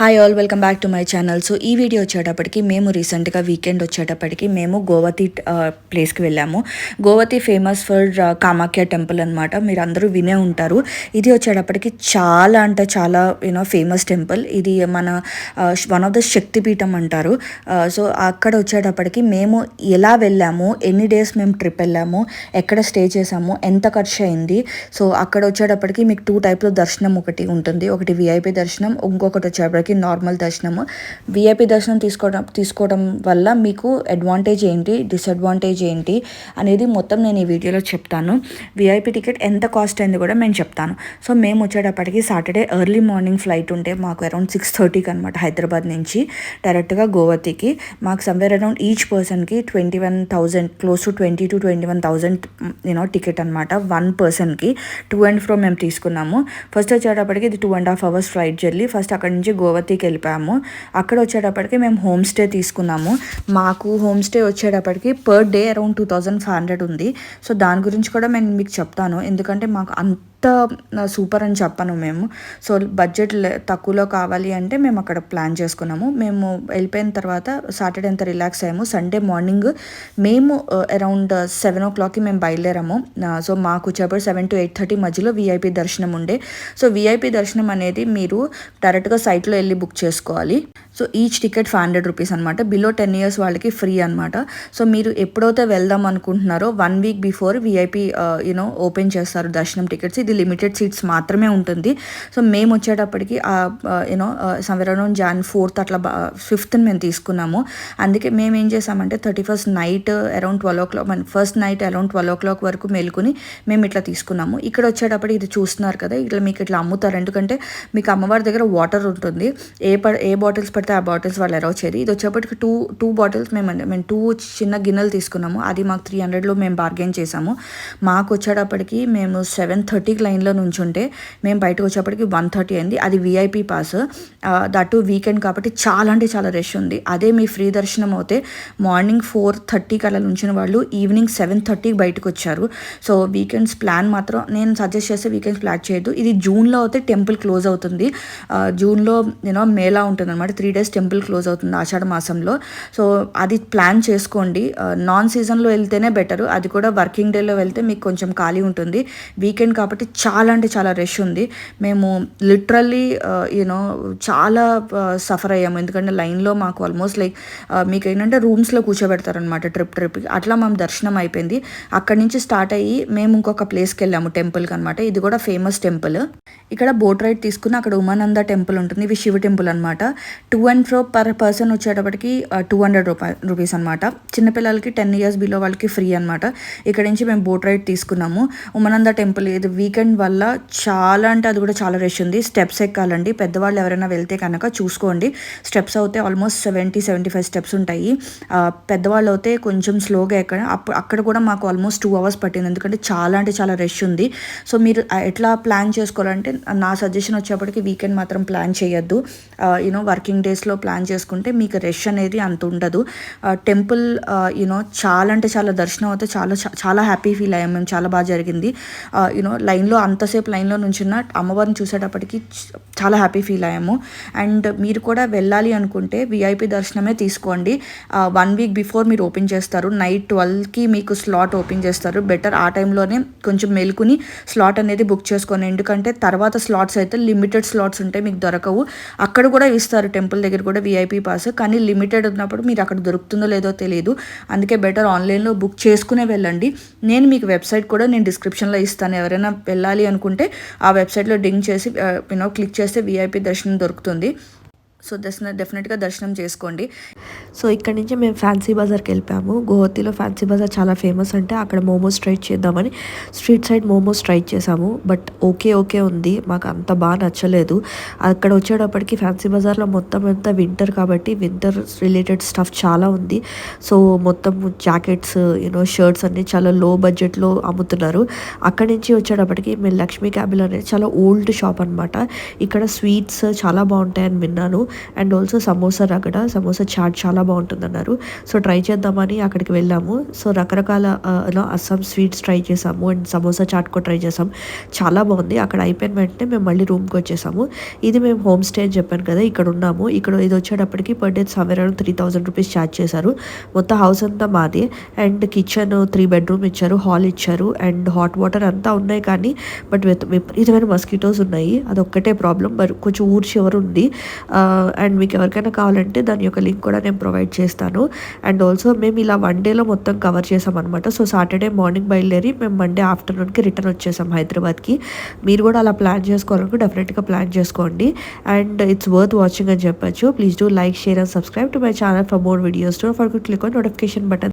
Hi all, welcome back to my channel. So ఈ video వచ్చేటప్పటికి మేము రీసెంట్గా వీకెండ్ వచ్చేటప్పటికి మేము గోవతి ప్లేస్కి వెళ్ళాము. గోవతి ఫేమస్ ఫర్ కామాఖ్య టెంపుల్ అనమాట. మీరు అందరూ వినే ఉంటారు. ఇది వచ్చేటప్పటికి చాలా అంటే చాలా ఫేమస్ టెంపుల్. ఇది మన వన్ ఆఫ్ ద శక్తిపీఠం అంటారు. సో అక్కడ వచ్చేటప్పటికి మేము ఎలా వెళ్ళాము, ఎన్ని డేస్ మేము ట్రిప్ వెళ్ళాము, ఎక్కడ స్టే చేసాము, ఎంత ఖర్చు అయింది. సో అక్కడ వచ్చేటప్పటికి మీకు 2 టైప్లో దర్శనం ఒకటి ఉంటుంది. ఒకటి విఐపి దర్శనం, ఇంకొకటి వచ్చేటప్పటికి నార్మల్ దర్శనము. విఐపి దర్శనం తీసుకోవడం వల్ల మీకు అడ్వాంటేజ్ ఏంటి, డిసడ్వాంటేజ్ ఏంటి అనేది మొత్తం నేను ఈ వీడియోలో చెప్తాను. విఐపి టికెట్ ఎంత కాస్ట్ అయింది కూడా నేను చెప్తాను. సో మేము వచ్చేటప్పటికి సాటర్డే ఎర్లీ మార్నింగ్ ఫ్లైట్ ఉంటే మాకు అరౌండ్ 6:30కి అనమాట హైదరాబాద్ నుంచి డైరెక్ట్గా గోవతికి. మాకు సమ్వేర్ అరౌండ్ ఈచ్ పర్సన్కి 21,000, క్లోజ్ టు 20,000 to 21,000 టికెట్ అనమాట. 1 పర్సన్కి టు అండ్ ఫ్రో మేము తీసుకున్నాము. ఫస్ట్ వచ్చేటప్పటికి ఇది 2.5 hours ఫ్లైట్ జర్నీ. ఫస్ట్ అక్కడ నుంచి గోవతికి వెళ్ళిపోయాము. అక్కడ వచ్చేటప్పటికి మేము హోమ్ స్టే తీసుకున్నాము. మాకు హోమ్ స్టే వచ్చేటప్పటికి పర్ డే అరౌండ్ 2,500 ఉంది. సో దాని గురించి కూడా నేను మీకు చెప్తాను, ఎందుకంటే మాకు అంత సూపర్ అని చెప్పను మేము. సో బడ్జెట్ తక్కువలో కావాలి అంటే మేము అక్కడ ప్లాన్ చేసుకున్నాము. మేము వెళ్ళిపోయిన తర్వాత సాటర్డే అంతా రిలాక్స్ అయ్యాము. సండే మార్నింగ్ మేము అరౌండ్ 7 o'clockకి మేము బయలుదేరాము. సో మాకు వచ్చేప్పుడు 7 to 8:30 మధ్యలో విఐపి దర్శనం ఉండే. సో విఐపి దర్శనం అనేది మీరు డైరెక్ట్గా సైట్లో వెళ్ళి బుక్ చేసుకోవాలి. సో ఈచ్ టికెట్ 500 rupees అనమాట. బిలో 10 years వాళ్ళకి ఫ్రీ అనమాట. సో మీరు ఎప్పుడైతే వెళ్దాం అనుకుంటున్నారో 1 week బిఫోర్ విఐపి ఓపెన్ చేస్తారు దర్శనం టికెట్స్. ఇది లిమిటెడ్ సీట్స్ మాత్రమే ఉంటుంది. సో మేము వచ్చేటప్పటికి సమ్వేర్ అరౌండ్ Jan 4th అట్లా 5th మేము తీసుకున్నాము. అందుకే మేము ఏం చేసామంటే 31st night around 12 o'clock, first night around 12 o'clock వరకు మేలుకొని మేము ఇట్లా తీసుకున్నాము. ఇక్కడ వచ్చేటప్పటికి ఇది చూస్తున్నారు కదా, ఇట్లా మీకు ఇట్లా అమ్ముతారు. ఎందుకంటే మీకు అమ్మవారి దగ్గర వాటర్ ఉంటుంది. ఏ బాటిల్స్ పడితే ఆ బాటిల్స్ వాళ్ళు అలౌ చేయరు. ఇది వచ్చేప్పటికి టూ బాటిల్స్ మేము 2 చిన్న గిన్నెలు తీసుకున్నాము. అది మాకు 300లో మేము బార్గెన్ చేసాము. మాకు వచ్చేటప్పటికి మేము 7:30కి లైన్లో నుంచుంటే మేము బయటకు వచ్చేప్పటికి 1:30 అయింది. అది విఐపి పాస్, దట్ వీకెండ్ కాబట్టి చాలా అంటే చాలా రష్ ఉంది. అదే మీ ఫ్రీ దర్శనం అయితే మార్నింగ్ 4:30కి అలా నుంచిన వాళ్ళు ఈవినింగ్ 7:30కి బయటకు వచ్చారు. సో వీకెండ్స్ ప్లాన్ మాత్రం నేను సజెస్ట్ చేస్తే వీకెండ్స్ ప్లాన్ చేయొద్దు. ఇది జూన్లో అయితే టెంపుల్ క్లోజ్ అవుతుంది. జూన్లో మేళా ఉంటుంది అనమాట. 3 days టెంపుల్ క్లోజ్ అవుతుంది ఆషాఢ మాసంలో. సో అది ప్లాన్ చేసుకోండి. నాన్ సీజన్లో వెళ్తేనే బెటరు. అది కూడా వర్కింగ్ డేలో వెళ్తే మీకు కొంచెం ఖాళీ ఉంటుంది. వీకెండ్ కాబట్టి చాలా అంటే చాలా రష్ ఉంది. మేము లిటరల్లీ చాలా సఫర్ అయ్యాము. ఎందుకంటే లైన్లో మాకు ఆల్మోస్ట్ మీకు ఏంటంటే రూమ్స్లో కూర్చోబెడతారనమాట ట్రిప్కి. అట్లా మేము దర్శనం అయిపోయింది. అక్కడి నుంచి స్టార్ట్ అయ్యి మేము ఇంకొక ప్లేస్కి వెళ్ళాము టెంపుల్కి అనమాట. ఇది కూడా ఫేమస్ టెంపుల్. ఇక్కడ బోట్ రైడ్ తీసుకుని అక్కడ ఉమానంద టెంపుల్ ఉంటుంది. ఇవి శివ టెంపుల్ అనమాట. To and fro per person వచ్చేటప్పటికి 200 rupees అనమాట. చిన్నపిల్లలకి 10 years బిలో వాళ్ళకి ఫ్రీ అనమాట. ఇక్కడ నుంచి మేము బోట్ రైడ్ తీసుకున్నాము. ఉమానంద టెంపుల్ ఇది వీకెండ్ వల్ల చాలా అంటే అది కూడా చాలా రష్ ఉంది. స్టెప్స్ ఎక్కాలండి. పెద్దవాళ్ళు ఎవరైనా వెళ్తే కనుక చూసుకోండి. స్టెప్స్ అయితే ఆల్మోస్ట్ 70-75 steps ఉంటాయి. పెద్దవాళ్ళు అయితే కొంచెం స్లోగా ఎక్కడం. అక్కడ కూడా మాకు ఆల్మోస్ట్ 2 hours పట్టింది, ఎందుకంటే చాలా అంటే చాలా రష్ ఉంది. సో మీరు ఎట్లా ప్లాన్ చేసుకోవాలంటే నా సజెషన్ వచ్చేప్పటికి వీకెండ్ మాత్రం ప్లాన్ చేయొద్దు. వర్కింగ్ డేస్లో ప్లాన్ చేసుకుంటే మీకు రష్ అనేది అంత ఉండదు. టెంపుల్ చాలా అంటే చాలా దర్శనం అయితే చాలా చాలా హ్యాపీ ఫీల్ అయ్యాము మేము. చాలా బాగా జరిగింది. లైన్లో అంతసేపు లైన్లో నుంచున్న అమ్మవారిని చూసేటప్పటికి చాలా హ్యాపీ ఫీల్ అయ్యాము. అండ్ మీరు కూడా వెళ్ళాలి అనుకుంటే విఐపి దర్శనమే తీసుకోండి. 1 week బిఫోర్ మీరు ఓపెన్ చేస్తారు. నైట్ 12కి మీకు స్లాట్ ఓపెన్ చేస్తారు. బెటర్ ఆ టైంలోనే కొంచెం మేలుకుని స్లాట్ అనేది బుక్ చేసుకోండి. ఎందుకంటే తర్వాత స్లాట్స్ అయితే లిమిటెడ్ స్లాట్స్ ఉంటాయి, మీకు దొరకవు. అక్కడ కూడా ఇస్తారు టెంపుల్ దగ్గర కూడా విఐపి పాస్, కానీ లిమిటెడ్ ఉన్నప్పుడు మీరు అక్కడ దొరుకుతుందో లేదో తెలియదు. అందుకే బెటర్ ఆన్లైన్లో బుక్ చేసుకునే వెళ్ళండి. నేను మీకు వెబ్సైట్ కూడా నేను డిస్క్రిప్షన్లో ఇస్తాను. ఎవరైనా వెళ్ళాలి అనుకుంటే ఆ వెబ్సైట్లో డింగ్ చేసి క్లిక్ చేస్తే విఐపి దర్శనం దొరుకుతుంది. సో డెఫినెట్గా దర్శనం చేసుకోండి. సో ఇక్కడ నుంచి మేము ఫ్యాన్సీ బజార్కి వెళ్ళిపోయాము. గోవతిలో ఫ్యాన్సీ బజార్ చాలా ఫేమస్. అంటే అక్కడ మోమోస్ ట్రై చేద్దామని స్ట్రీట్ సైడ్ మోమోస్ ట్రై చేసాము. బట్ ఓకే ఉంది, మాకు అంత బాగా నచ్చలేదు. అక్కడ వచ్చేటప్పటికి ఫ్యాన్సీ బజార్లో మొత్తం అంతా వింటర్ కాబట్టి వింటర్ రిలేటెడ్ స్టఫ్ చాలా ఉంది. సో మొత్తం జాకెట్స్ షర్ట్స్ అన్నీ చాలా లో బడ్జెట్లో అమ్ముతున్నారు. అక్కడి నుంచి వచ్చేటప్పటికి మేము లక్ష్మీ క్యాబిల్ అనేది చాలా ఓల్డ్ షాప్ అనమాట. ఇక్కడ స్వీట్స్ చాలా బాగుంటాయని విన్నాను. And also samosa ragada, samosa chat చాలా బాగుంటుందన్నారు. సో ట్రై చేద్దామని అక్కడికి వెళ్ళాము. సో రకరకాల అస్సాం స్వీట్స్ ట్రై చేసాము అండ్ సమోసా చాట్ కూడా ట్రై చేసాం. చాలా బాగుంది. అక్కడ అయిపోయిన వెంటనే మేము మళ్ళీ రూమ్కి వచ్చేసాము. ఇది మేము హోమ్ స్టే అని చెప్పాను కదా, ఇక్కడ ఉన్నాము. ఇక్కడ ఇది వచ్చేటప్పటికి per day somewhere around 3000 rupees charge చేశారు. మొత్తం హౌస్ అంతా మాదే అండ్ కిచెన్ 3 బెడ్రూమ్ ఇచ్చారు, హాల్ ఇచ్చారు అండ్ హాట్ వాటర్ అంతా ఉన్నాయి. కానీ బట్ విపరీతమైన మస్కిటోస్ ఉన్నాయి, అదొక్కటే ప్రాబ్లం. మరి కొంచెం ఊరు చివరి ఉంది. అండ్ మీకు ఎవరికైనా కావాలంటే దాని యొక్క లింక్ కూడా నేను ప్రొవైడ్ చేస్తాను. అండ్ ఆల్సో మేము ఇలా 1 డేలో మొత్తం కవర్ చేసాం అనమాట. సో సాటర్డే మార్నింగ్ బయలుదేరి మేము మండే ఆఫ్టర్నూన్కి రిటర్న్ వచ్చేసాం హైదరాబాద్కి. మీరు కూడా అలా ప్లాన్ చేసుకోవాలనుకో డెఫినెట్గా ప్లాన్ చేసుకోండి అండ్ ఇట్స్ వర్త్ వాచింగ్ అని చెప్పచ్చు. Please do like, share and subscribe to my channel for more videos. Don't forget to click on notification button.